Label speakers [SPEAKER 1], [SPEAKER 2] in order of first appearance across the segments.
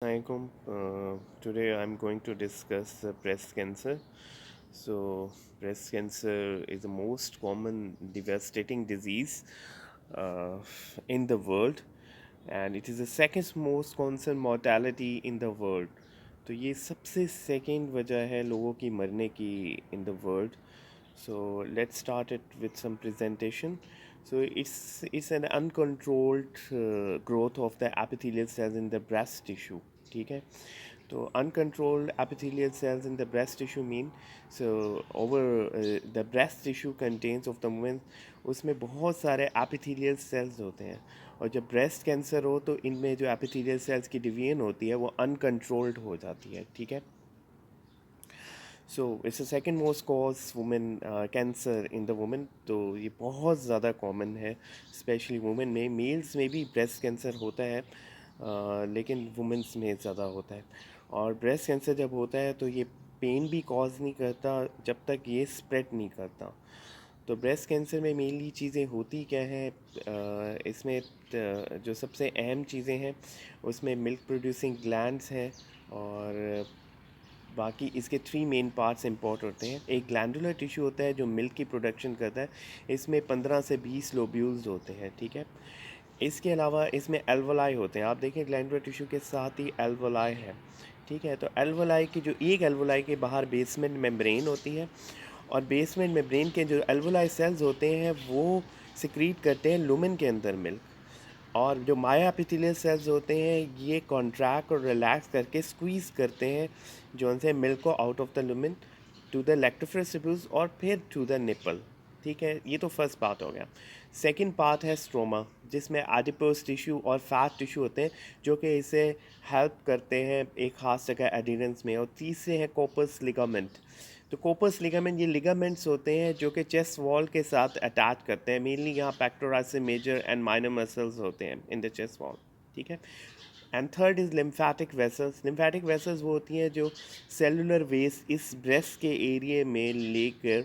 [SPEAKER 1] Alaikum. Today I'm going to discuss breast cancer. So, breast cancer is the most common devastating disease uh, in the world, and it is the second most common mortality in the world. तो ये सबसे second वजह है लोगों की मरने की in the world. So let's start it with some presentation. So it's an uncontrolled growth of the epithelial cells in the breast tissue. ठीक है. तो uncontrolled epithelial cells in the breast tissue mean so over the breast tissue contains of the women उसमें बहुत सारे epithelial cells होते हैं. और जब ब्रेस्ट कैंसर हो तो इनमें जो epithelial cells की डिवीजन होती है वो uncontrolled हो जाती है. ठीक है. So it's the second most cause women cancer in the women. तो ये बहुत ज़्यादा कॉमन है स्पेशली वुमेन में. मेल्स में भी ब्रेस्ट कैंसर होता है लेकिन वुमेंस में ज़्यादा होता है. और ब्रेस्ट कैंसर जब होता है तो ये पेन भी कॉज नहीं करता जब तक ये स्प्रेड नहीं करता. तो ब्रेस्ट कैंसर में मेनली चीज़ें होती क्या हैं इसमें जो सबसे अहम चीज़ें हैं उसमें मिल्क प्रोड्यूसिंग ग्लैंड्स हैं. और बाकी इसके थ्री मेन पार्ट्स इंपॉर्ट होते हैं. एक ग्लैंडुलर टिश्यू होता है जो मिल्क की प्रोडक्शन करता है. इसमें 15 से 20 लोब्यूल्स होते हैं. ठीक है. इसके अलावा इसमें एल्वोलाई होते हैं. आप देखें ग्लैंडुलर टिश्यू के साथ ही एल्वोलाई है. ठीक है. तो एल्वोलाई की जो एक एल्वोलाई के बाहर बेसमेंट मेम्ब्रेन होती है और बेसमेंट मेम्ब्रेन के जो एल्वोलाई सेल्स होते हैं वो सिक्रीट करते हैं लुमेन के अंदर मिल्क. और जो माया एपिथेलियल सेल्स होते हैं ये कॉन्ट्रैक्ट और रिलैक्स करके स्क्वीज़ करते हैं जो उनसे मिल्क को out of the lumen to the lactiferous tubules और फिर टू द निपल. ठीक है. ये तो फर्स्ट पार्ट हो गया. सेकंड पार्ट है स्ट्रोमा जिसमें एडिपोस टिश्यू और फैट टिश्यू होते हैं जो कि इसे हेल्प करते हैं एक खास जगह एडिरेंस में. और तीसरे हैं कोपस लिगामेंट. तो कोपस लिगामेंट ये लिगामेंट्स होते हैं जो कि चेस्ट वॉल के साथ अटैच करते हैं. मेनली यहाँ pectoralis major and minor muscles होते हैं इन द चेस्ट वॉल. ठीक है. And third is lymphatic vessels. Lymphatic vessels वो होती हैं जो सेलुलर वेस्ट इस ब्रेस्ट के एरिए में लेकर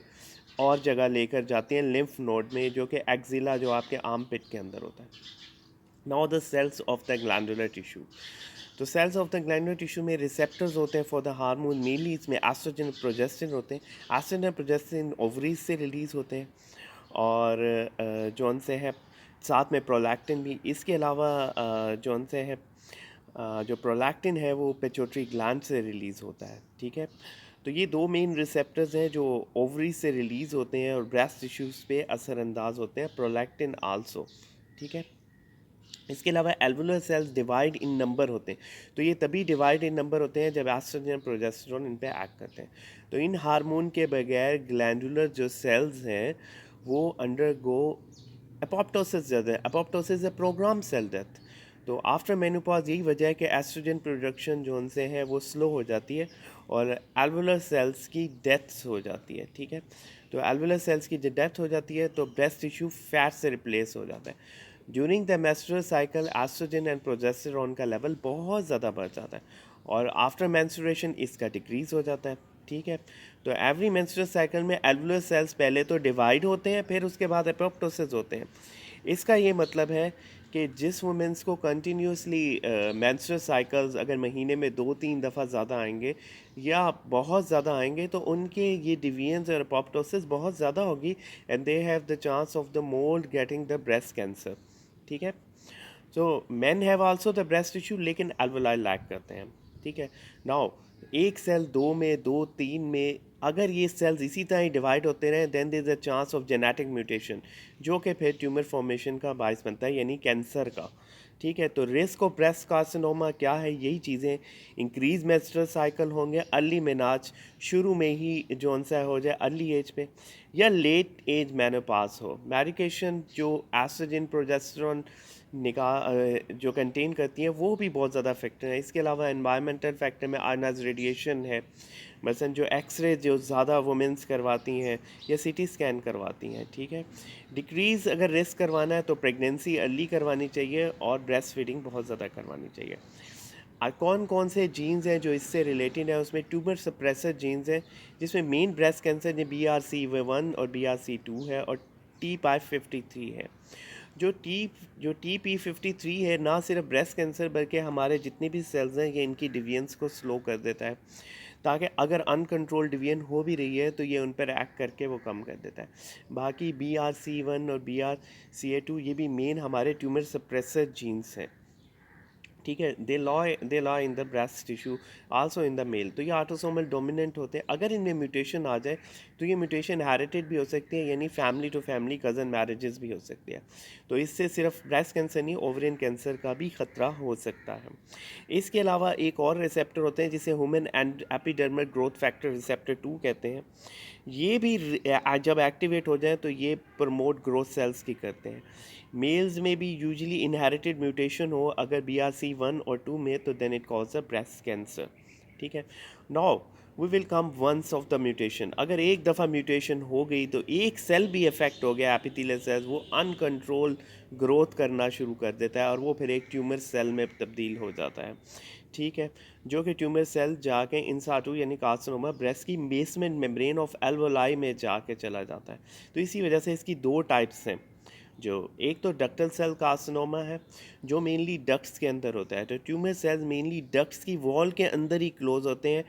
[SPEAKER 1] और जगह लेकर जाती हैं लिम्फ नोड में जो कि एक्जिला जो आपके आर्म पिट के अंदर होता है. Now the cells of the glandular tissue. तो cells of the glandular tissue में रिसेप्टर्स होते हैं फॉर द हार्मोन. मेनली इसमें एस्ट्रोजन और प्रोजेस्टिन होते हैं. एस्ट्रोजन और प्रोजेस्टिन ओवरीज से रिलीज़ होते हैं और जौन से है साथ में प्रोलैक्टिन भी. इसके अलावा जौन से है जो प्रोलैक्टिन है वो पिट्यूटरी ग्लैंड से रिलीज़ होता है. ठीक है. तो ये दो मेन रिसेप्टर्स हैं जो ओवरी से रिलीज़ होते हैं और ब्रेस्ट टिश्यूज़ पे असरअंदाज होते हैं. Prolactin also. ठीक है. इसके अलावा alveolar cells divide in number होते हैं. तो ये तभी डिवाइड इन नंबर होते हैं जब एस्ट्रोजन प्रोजेस्टेरोन इन पे एक्ट करते हैं. तो इन हार्मोन के बगैर ग्लैंडुलर जो सेल्स हैं वो अंडरगो अपोप्टोसिस. ज़्यादा अपोप्टोसिस है प्रोग्राम सेल डेथ. तो आफ्टर मेनोपॉज यही वजह है कि एस्ट्रोजन प्रोडक्शन जो उनसे है वो स्लो हो जाती है और एल्वुलर सेल्स की डेथ्स हो जाती है. ठीक है. तो एल्वुलर सेल्स की जब डेथ हो जाती है तो ब्रेस्ट टिश्यू फैट से रिप्लेस हो जाता है. During the menstrual cycle oestrogen and progesterone का लेवल बहुत ज़्यादा बढ़ जाता है और आफ्टर मेंस्ट्रुएशन इसका डिक्रीज़ हो जाता है. ठीक है. तो एवरी मेंस्ट्रुअल साइकिल में एल्वुलर सेल्स पहले तो डिवाइड होते हैं फिर उसके बाद एपोप्टोसिस होते हैं. इसका ये मतलब है कि जिस वुमेंस को कंटिन्यूसली मेंस्ट्रुअल साइकिल्स अगर महीने में 2-3 दफ़ा ज़्यादा आएंगे या बहुत ज़्यादा आएंगे तो उनके ये डिवीजन्स और एपोप्टोसिस बहुत ज़्यादा होगी and they have the chance of the more getting the breast cancer. ठीक है. So man have also the breast tissue लेकिन एल्वोलाई लैक करते हैं. ठीक है. नाउ एक सेल दो में दो तीन में अगर ये सेल्स इसी तरह ही डिवाइड होते रहे then there is a chance of genetic mutation जो कि फिर ट्यूमर फॉर्मेशन का बायस बनता है यानी कैंसर का. ठीक है. तो रिस्क ऑफ ब्रेस्ट कार्सिनोमा क्या है. यही चीज़ें इंक्रीज मेंस्ट्रुअल साइकिल होंगे अर्ली मेनाज शुरू में ही जो उनसा हो जाए अर्ली एज पे या लेट एज मेनोपॉज हो. मेडिकेशन जो एस्ट्रोजन प्रोजेस्टेरोन जो कंटेन करती हैं वो भी बहुत ज़्यादा फैक्टर है. इसके अलावा एनवायरमेंटल फैक्टर में आयनाइज रेडिएशन है. मसलन जो एक्सरे जो ज़्यादा वुमेंस करवाती हैं या सीटी स्कैन करवाती हैं. ठीक है. डिक्रीज़ अगर रिस्क करवाना है तो प्रेगनेंसी अर्ली करवानी चाहिए और ब्रेस्ट फीडिंग बहुत ज़्यादा करवानी चाहिए. कौन कौन से जीन्स हैं जो इससे रिलेटेड है उसमें ट्यूमर सप्रेसर जीन्स हैं जिसमें मेन ब्रेस्ट कैंसर BRCA1 और BRCA2 है और T553 है. जो TP53 है ना सिर्फ ब्रेस्ट कैंसर बल्कि हमारे जितने भी सेल्स हैं ये इनकी डिवीजन्स को स्लो कर देता है, ताकि अगर अनकंट्रोल डिवीजन हो भी रही है तो ये उन पर एक्ट करके वो कम कर देता है। बाकी BRCA1 और BRCA2 ये भी मेन हमारे ट्यूमर सप्रेसर जीन्स हैं, ठीक है। They low in the breast tissue also in the male. तो ये ऑटोसोमल डोमिनेंट होते हैं। अगर इनमें म्यूटेशन आ जाए तो ये म्यूटेशन हेरिटेड भी हो सकती है, यानी family to family cousin marriages भी हो सकती है। तो इससे सिर्फ ब्रेस्ट कैंसर नहीं, ओवरियन कैंसर का भी खतरा हो सकता है। इसके अलावा एक और रिसेप्टर होते हैं जिसे human and epidermal growth factor receptor 2 कहते हैं। ये भी जब एक्टिवेट हो जाए तो ये प्रमोट ग्रोथ सेल्स की करते हैं। मेल्स में भी यूजुअली इनहेरिटेड म्यूटेशन हो अगर BRCA1 और 2 में, तो then it cause a breast cancer, ठीक है। Now we will come once of the mutation. अगर एक दफ़ा म्यूटेशन हो गई तो एक सेल भी इफेक्ट हो गया, एपिथेलियल सेल्स, वो अनकंट्रोल ग्रोथ करना शुरू कर देता है और वो फिर एक ट्यूमर सेल में तब्दील हो जाता है, ठीक है। जो कि ट्यूमर सेल जाके इंसाटू यानी कार्सिनोमा ब्रेस्ट की बेसमेंट मेम्ब्रेन ऑफ एल्वोलाई में जाके चला जाता है। तो इसी वजह से इसकी दो टाइप्स हैं। जो एक तो डक्टल सेल कार्सिनोमा है जो मेनली डक्ट्स के अंदर होता है। तो ट्यूमर सेल्स मेनली डक्ट्स की वॉल के अंदर ही क्लोज होते हैं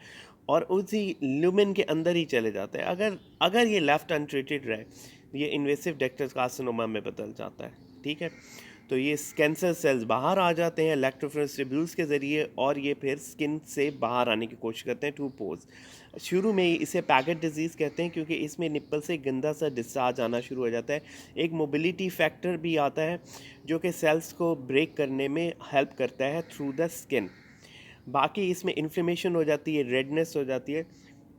[SPEAKER 1] और उसी ल्यूमेन के अंदर ही चले जाते हैं। अगर अगर ये लेफ़्ट अनट्रीटेड रहे ये इन्वेसिव डक्टल कार्सिनोमा में बदल जाता है, ठीक है। तो ये कैंसर सेल्स बाहर आ जाते हैं इलेक्ट्रोफोरेस ट्यूब्यूल्स के ज़रिए और ये फिर स्किन से बाहर आने की कोशिश करते हैं टू पोज। शुरू में ही इसे पैकेट डिजीज़ कहते हैं क्योंकि इसमें निप्पल से गंदा सा डिस्चार्ज आना शुरू हो जाता है। एक मोबिलिटी फैक्टर भी आता है जो कि सेल्स को ब्रेक करने में हेल्प करता है थ्रू द स्किन। बाकी इसमें इन्फ्लेमेशन हो जाती है, रेडनेस हो जाती है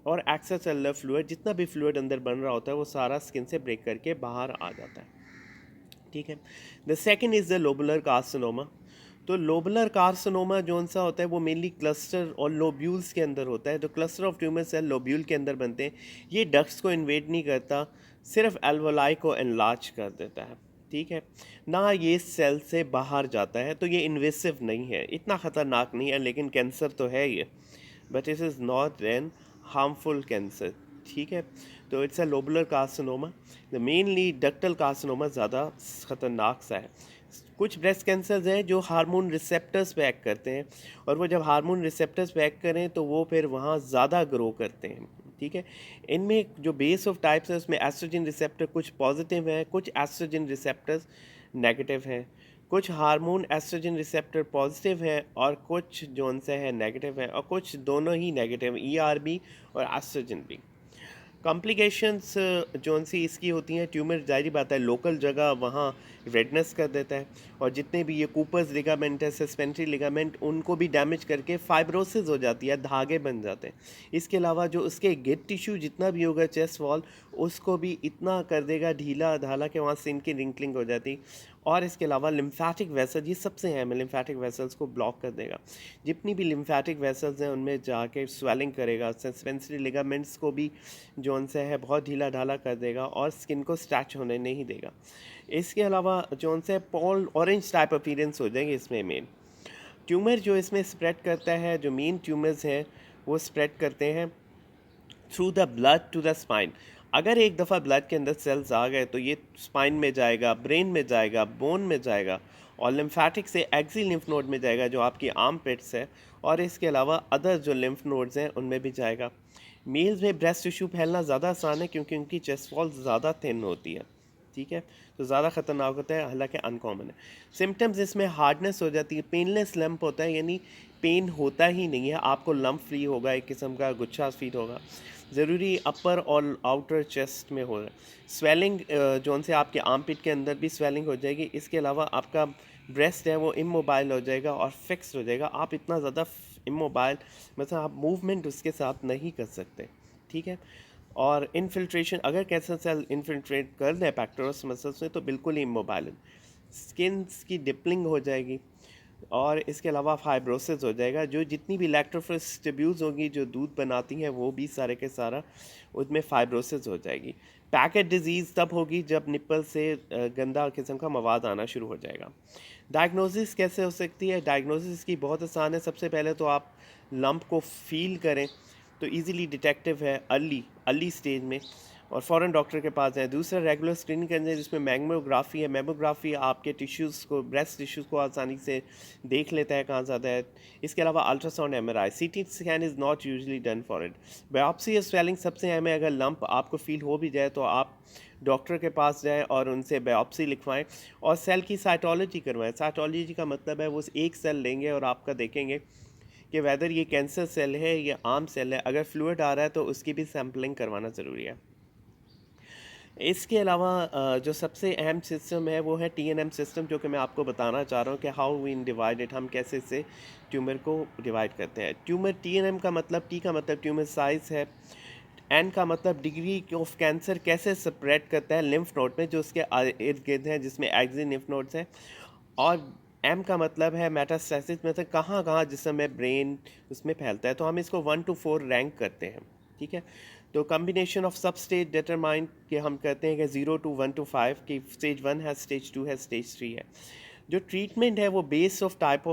[SPEAKER 1] और एक्स्ट्रा सेलुलर फ्लूइड, जितना भी फ्लूइड अंदर बन रहा होता है वो सारा स्किन से ब्रेक करके बाहर आ जाता है, ठीक है। The second is the lobular carcinoma. तो लोबुलर कार्सिनोमा जो सा होता है वो मेनली क्लस्टर और लोब्यूल्स के अंदर होता है। तो cluster of tumour cell lobule के अंदर बनते हैं। ये डक्ट्स को इन्वेड नहीं करता, सिर्फ एल्वोलाई को एनलार्ज कर देता है, ठीक है ना। ये सेल से बाहर जाता है तो ये इन्वेसिव नहीं है, इतना ख़तरनाक नहीं है, लेकिन कैंसर तो है ये, but it is not an harmful cancer, ठीक है। तो it's a lobular carcinoma. The mainly ductal carcinoma ज़्यादा ख़तरनाक सा है। कुछ ब्रेस्ट कैंसर्स हैं जो हार्मोन रिसेप्टर्स पे एक्ट करते हैं और वो जब हार्मोन रिसेप्टर्स पे एक्ट करें तो वो फिर वहाँ ज़्यादा ग्रो करते हैं, ठीक है। इनमें जो बेस ऑफ टाइप्स है उसमें एस्ट्रोजन रिसेप्टर कुछ पॉजिटिव हैं, कुछ एस्ट्रोजन रिसेप्टर्स नेगेटिव हैं। कुछ हार्मोन एस्ट्रोजन रिसेप्टर पॉजिटिव है और कुछ जोन से है नेगेटिव है और कुछ दोनों ही नेगेटिव, ERB और एस्ट्रोजन भी। कॉम्प्लिकेशंस जोन सी इसकी होती हैं, ट्यूमर जाहिर बात है लोकल जगह वहाँ रेडनेस कर देता है और जितने भी ये कूपर्स लिगामेंट है, सस्पेंसरी लिगामेंट, उनको भी डैमेज करके फाइब्रोसिस हो जाती है, धागे बन जाते हैं। इसके अलावा जो उसके गिट टिश्यू जितना भी होगा चेस्ट वॉल उसको भी इतना कर देगा ढीला ढाला कि वहाँ स्किन की रिंकलिंग हो जाती। और इसके अलावा लिम्फेटिक वेसल, ये सबसे अहम है, लिम्फेटिक वेसल्स को ब्लॉक कर देगा। जितनी भी लिम्फेटिक वेसल्स हैं उनमें जाके स्वेलिंग करेगा, सस्पेंसरी लिगामेंट्स को भी जो उनसे है बहुत ढीला ढाला कर देगा और स्किन को स्ट्रैच होने नहीं देगा। इसके अलावा जो उनसे पॉल ऑरेंज टाइप अपीयरेंस हो जाएंगे इसमें। मेन ट्यूमर जो इसमें स्प्रेड करता है, जो मेन ट्यूमर्स हैं वो स्प्रेड करते हैं through the blood to the spine. अगर एक दफ़ा ब्लड के अंदर सेल्स आ गए तो ये स्पाइन में जाएगा, ब्रेन में जाएगा, बोन में जाएगा और लिम्फेटिक से एक्सिल लिम्फ नोड में जाएगा जो आपकी आर्म पिट्स है, और इसके अलावा अदर जो लिम्फ नोड्स हैं उनमें भी जाएगा। मेल्स में ब्रेस्ट टिश्यू फैलना ज़्यादा आसान है क्योंकि उनकी चेस्ट वॉल ज़्यादा थिन होती है, ठीक है। तो ज़्यादा ख़तरनाक होता है, हालांकि अनकॉमन है। सिम्टम्स इसमें हार्डनेस हो जाती है, पेनलेस लंप होता है, यानी पेन होता ही नहीं है, आपको लंप फ्री होगा, एक किस्म का गुच्छा फील होगा। ज़रूरी अपर और आउटर चेस्ट में होगा। स्वेलिंग जोन से आपके आर्म पिट के अंदर भी स्वेलिंग हो जाएगी। इसके अलावा आपका ब्रेस्ट है वो इमोबाइल हो जाएगा और फिक्स हो जाएगा। आप इतना ज़्यादा इमोबाइल, मतलब आप मूवमेंट उसके साथ नहीं कर सकते, ठीक है। और इन्फिल्ट्रेशन, अगर कैंसर सेल इन्फिल्ट्रेट कर दें पैक्टोरस मसल्स में तो बिल्कुल ही इमोबाइल, स्किन की डिपलिंग हो जाएगी और इसके अलावा फाइब्रोसिस हो जाएगा। जो जितनी भी इलेक्ट्रोफोरेस ट्यूब्यूल्स होंगी जो दूध बनाती हैं वो भी सारे के सारा उसमें फाइब्रोसिस हो जाएगी। पैकेट डिजीज़ तब होगी जब निप्पल से गंदा किस्म का मवाद आना शुरू हो जाएगा। डायग्नोसिस कैसे हो सकती है? डायग्नोसिस की बहुत आसान है। सबसे पहले तो आप लंप को फील करें तो इजीली डिटेक्टिव है अर्ली स्टेज में। और फ़ौरन डॉक्टर के पास जाएँ। दूसरा रेगुलर स्क्रीनिंग करना जिसमें मैमोग्राफी है। मैमोग्राफी आपके टिश्यूज़ को, ब्रेस्ट टिश्यूज़ को आसानी से देख लेता है कहाँ ज़्यादा है। इसके अलावा ultrasound, MRI, CT scan is not usually done for it. Biopsy या स्वेलिंग सबसे अहम है। अगर लंप आपको फील हो भी जाए तो आप डॉक्टर के पास जाएँ और उनसे बायोप्सी लिखवाएँ और सेल की साइटोलॉजी करवाएँ। साइटोलॉजी का मतलब है वो एक सेल लेंगे और आपका देखेंगे कि वेदर ये कैंसर सेल है या आम सेल है। अगर फ्लूइड आ रहा है तो उसकी भी सैम्पलिंग करवाना ज़रूरी है। इसके अलावा जो सबसे अहम सिस्टम है वो है टीएनएम सिस्टम, जो कि मैं आपको बताना चाह रहा हूँ कि हाउ वी डिवाइड इट, हम कैसे इससे ट्यूमर को डिवाइड करते हैं। ट्यूमर, टीएनएम का मतलब, टी का मतलब ट्यूमर साइज है, एन का मतलब डिग्री ऑफ कैंसर कैसे स्प्रेड करता है लिम्फ नोड में जो उसके इर्द गिर्द हैं, जिसमें एक्सिन लिम्फ नोड्स हैं, और एम का मतलब है मेटास्टेसिस, मतलब कहाँ कहाँ जिसम में ब्रेन उसमें फैलता है। तो हम इसको 1 to 4 रैंक करते हैं, ठीक है। तो कम्बिनेशन ऑफ सब स्टेज डिटरमाइन कि हम कहते हैं कि 0 to 1 to 5 कि स्टेज 1 है, स्टेज 2 है, स्टेज 3 है। जो ट्रीटमेंट है वो बेस ऑफ टाइप